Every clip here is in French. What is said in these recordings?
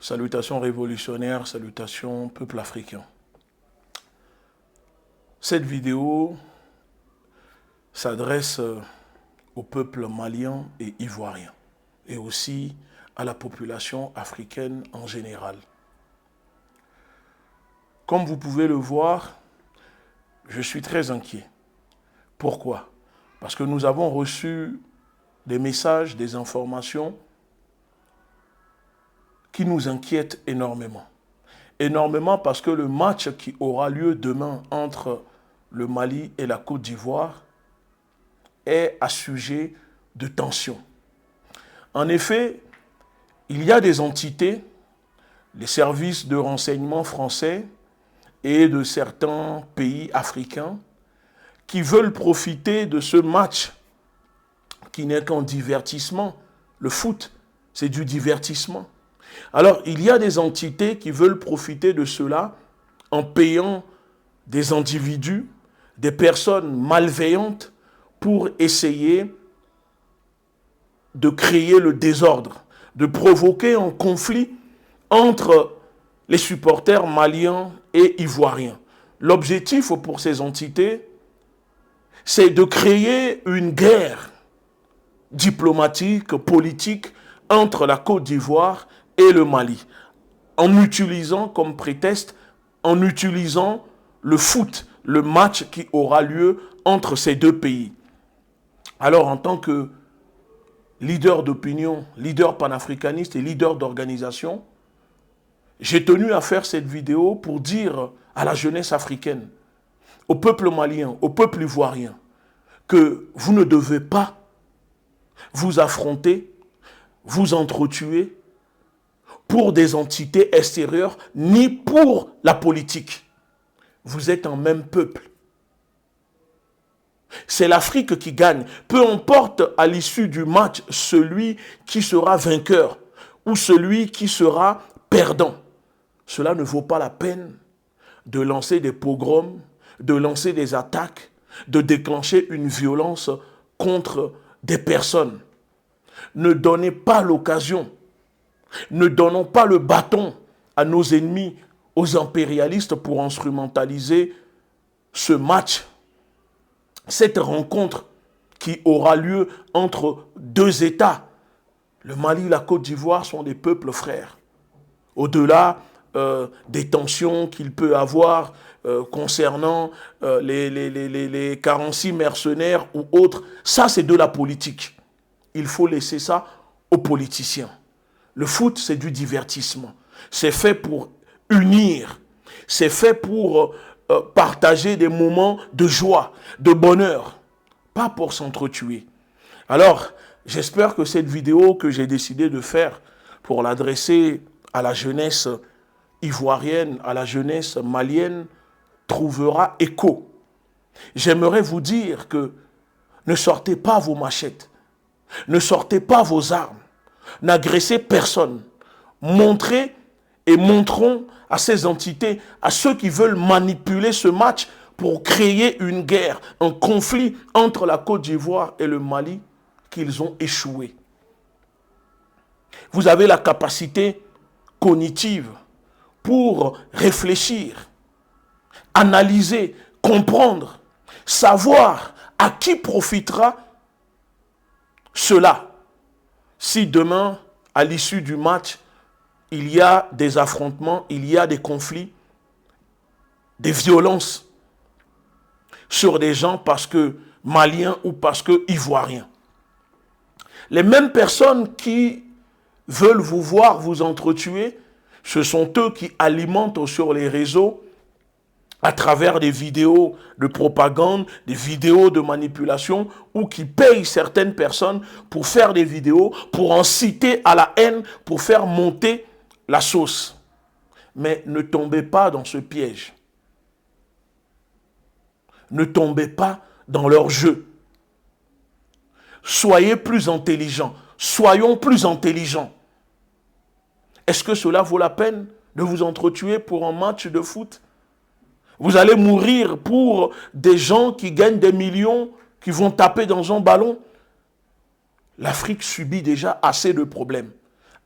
Salutations révolutionnaires, salutations peuple africain. Cette vidéo s'adresse au peuple malien et ivoirien et aussi à la population africaine en général. Comme vous pouvez le voir, je suis très inquiet. Pourquoi? Parce que nous avons reçu des messages, des informations qui nous inquiètent énormément. Énormément parce que le match qui aura lieu demain entre le Mali et la Côte d'Ivoire est à sujet de tension. En effet, il y a des entités, les services de renseignement français et de certains pays africains qui veulent profiter de ce match qui n'est qu'un divertissement. Le foot, c'est du divertissement. Alors, il y a des entités qui veulent profiter de cela en payant des individus, des personnes malveillantes pour essayer de créer le désordre, de provoquer un conflit entre les supporters maliens et ivoiriens. L'objectif pour ces entités, c'est de créer une guerre diplomatique, politique entre la Côte d'Ivoire et le Mali, en utilisant comme prétexte, en utilisant le foot, le match qui aura lieu entre ces deux pays. Alors, en tant que leader d'opinion, leader panafricaniste et leader d'organisation, j'ai tenu à faire cette vidéo pour dire à la jeunesse africaine, au peuple malien, au peuple ivoirien, que vous ne devez pas vous affronter, vous entretuer pour des entités extérieures, ni pour la politique. Vous êtes un même peuple. C'est l'Afrique qui gagne. Peu importe à l'issue du match celui qui sera vainqueur ou celui qui sera perdant. Cela ne vaut pas la peine de lancer des pogroms, de lancer des attaques, de déclencher une violence contre des personnes. Ne donnez pas l'occasion, ne donnons pas le bâton à nos ennemis, aux impérialistes pour instrumentaliser ce match, cette rencontre qui aura lieu entre deux États. Le Mali et la Côte d'Ivoire sont des peuples frères. Au-delà des tensions qu'il peut avoir concernant les 46 mercenaires ou autres, ça c'est de la politique. Il faut laisser ça aux politiciens. Le foot, c'est du divertissement. C'est fait pour unir. C'est fait pour partager des moments de joie, de bonheur. Pas pour s'entretuer. Alors, j'espère que cette vidéo que j'ai décidé de faire pour l'adresser à la jeunesse ivoirienne, à la jeunesse malienne, trouvera écho. J'aimerais vous dire que ne sortez pas vos machettes. Ne sortez pas vos armes. N'agressez personne. Montrez et montrons à ces entités, à ceux qui veulent manipuler ce match pour créer une guerre, un conflit entre la Côte d'Ivoire et le Mali, qu'ils ont échoué. Vous avez la capacité cognitive pour réfléchir, analyser, comprendre, savoir à qui profitera cela. Si demain, à l'issue du match, il y a des affrontements, il y a des conflits, des violences sur des gens parce que maliens ou parce que ivoiriens. Les mêmes personnes qui veulent vous voir vous entretuer, ce sont eux qui alimentent sur les réseaux à travers des vidéos de propagande, des vidéos de manipulation, ou qui payent certaines personnes pour faire des vidéos, pour inciter à la haine, pour faire monter la sauce. Mais ne tombez pas dans ce piège. Ne tombez pas dans leur jeu. Soyez plus intelligents. Soyons plus intelligents. Est-ce que cela vaut la peine de vous entretuer pour un match de foot? Vous allez mourir pour des gens qui gagnent des millions, qui vont taper dans un ballon. L'Afrique subit déjà assez de problèmes.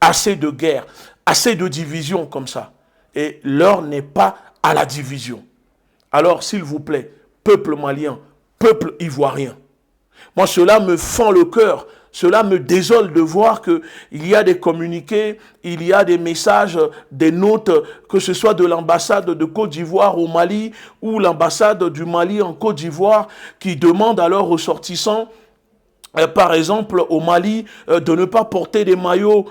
assez de guerre, assez de division comme ça. Et l'heure n'est pas à la division. Alors, s'il vous plaît, peuple malien, peuple ivoirien, moi, cela me fend le cœur. Cela me désole de voir qu'il y a des communiqués, il y a des messages, des notes, que ce soit de l'ambassade de Côte d'Ivoire au Mali ou l'ambassade du Mali en Côte d'Ivoire qui demandent à leurs ressortissants, par exemple au Mali, de ne pas porter des maillots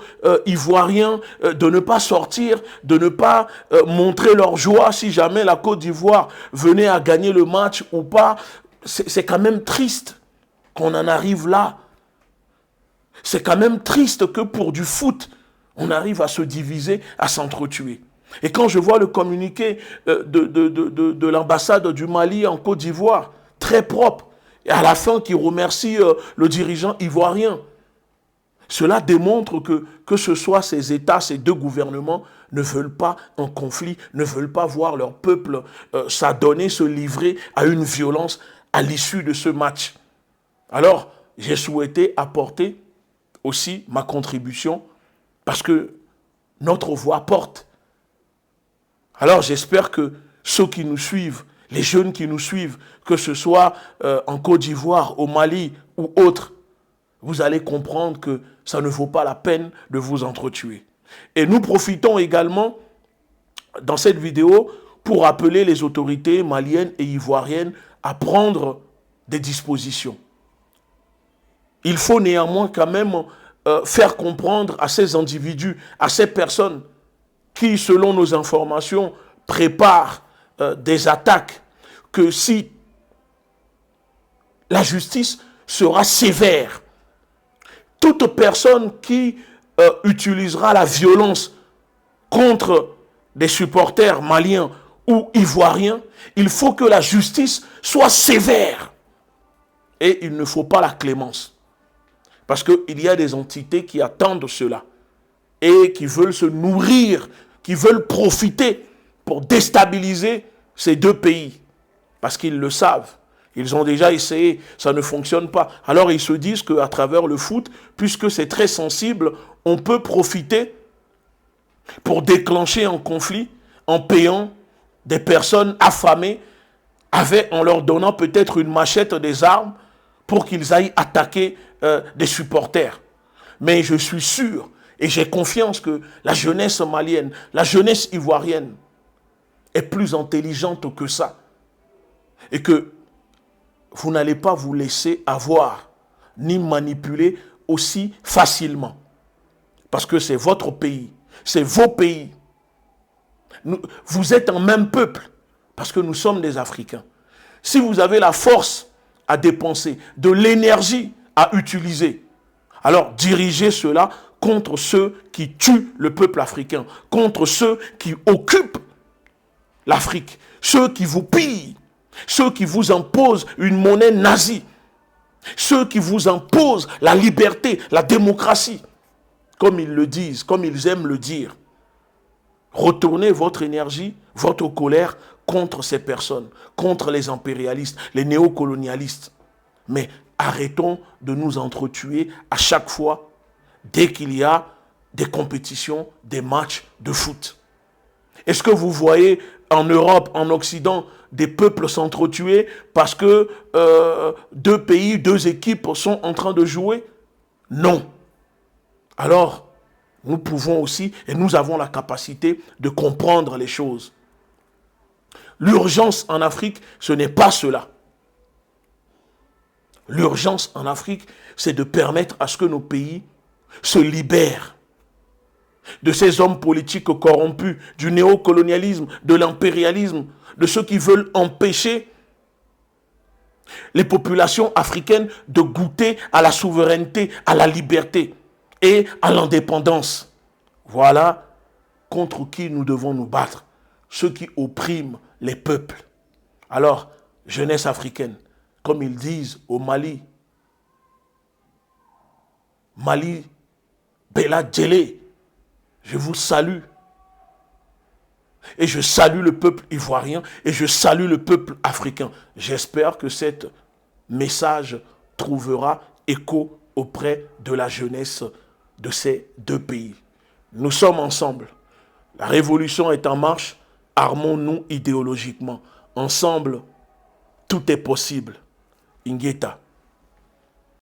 ivoiriens, de ne pas sortir, de ne pas montrer leur joie si jamais la Côte d'Ivoire venait à gagner le match ou pas. C'est quand même triste qu'on en arrive là. C'est quand même triste que pour du foot, on arrive à se diviser, à s'entretuer. Et quand je vois le communiqué de l'ambassade du Mali en Côte d'Ivoire, très propre, et à la fin qui remercie le dirigeant ivoirien, cela démontre que ce soit ces États, ces deux gouvernements, ne veulent pas un conflit, ne veulent pas voir leur peuple s'adonner, se livrer à une violence à l'issue de ce match. Alors, j'ai souhaité apporter aussi ma contribution parce que notre voix porte. Alors, j'espère que ceux qui nous suivent, les jeunes qui nous suivent, que ce soit en Côte d'Ivoire, au Mali ou autre, vous allez comprendre que ça ne vaut pas la peine de vous entretuer. Et nous profitons également dans cette vidéo pour appeler les autorités maliennes et ivoiriennes à prendre des dispositions. Il faut néanmoins quand même faire comprendre à ces individus, à ces personnes qui, selon nos informations, préparent des attaques, que si la justice sera sévère, toute personne qui utilisera la violence contre des supporters maliens ou ivoiriens, il faut que la justice soit sévère. Et il ne faut pas la clémence. Parce qu'il y a des entités qui attendent cela et qui veulent se nourrir, qui veulent profiter pour déstabiliser ces deux pays. Parce qu'ils le savent. Ils ont déjà essayé, ça ne fonctionne pas. Alors ils se disent qu'à travers le foot, puisque c'est très sensible, on peut profiter pour déclencher un conflit en payant des personnes affamées, en leur donnant peut-être une machette, des armes, pour qu'ils aillent attaquer des supporters. Mais je suis sûr et j'ai confiance que la jeunesse malienne, la jeunesse ivoirienne est plus intelligente que ça. Et que vous n'allez pas vous laisser avoir ni manipuler aussi facilement. Parce que c'est votre pays, c'est vos pays. Vous êtes un même peuple parce que nous sommes des Africains. Si vous avez la force à dépenser, de l'énergie à utiliser, alors dirigez cela contre ceux qui tuent le peuple africain, contre ceux qui occupent l'Afrique, ceux qui vous pillent, ceux qui vous imposent une monnaie nazie, ceux qui vous imposent la liberté, la démocratie, comme ils le disent, comme ils aiment le dire. Retournez votre énergie, votre colère contre ces personnes, contre les impérialistes, les néocolonialistes. Mais arrêtons de nous entretuer à chaque fois dès qu'il y a des compétitions, des matchs de foot. Est-ce que vous voyez en Europe, en Occident, des peuples s'entretuer parce que deux pays, deux équipes sont en train de jouer? Non. Alors, nous pouvons aussi, et nous avons la capacité de comprendre les choses. L'urgence en Afrique, ce n'est pas cela. L'urgence en Afrique, c'est de permettre à ce que nos pays se libèrent de ces hommes politiques corrompus, du néocolonialisme, de l'impérialisme, de ceux qui veulent empêcher les populations africaines de goûter à la souveraineté, à la liberté et à l'indépendance. Voilà contre qui nous devons nous battre, ceux qui oppriment les peuples. Alors, jeunesse africaine, comme ils disent au Mali, Mali, Bella Djele, je vous salue. Et je salue le peuple ivoirien et je salue le peuple africain. J'espère que ce message trouvera écho auprès de la jeunesse de ces deux pays. Nous sommes ensemble. La révolution est en marche. Armons-nous idéologiquement. Ensemble, tout est possible. Ingeta.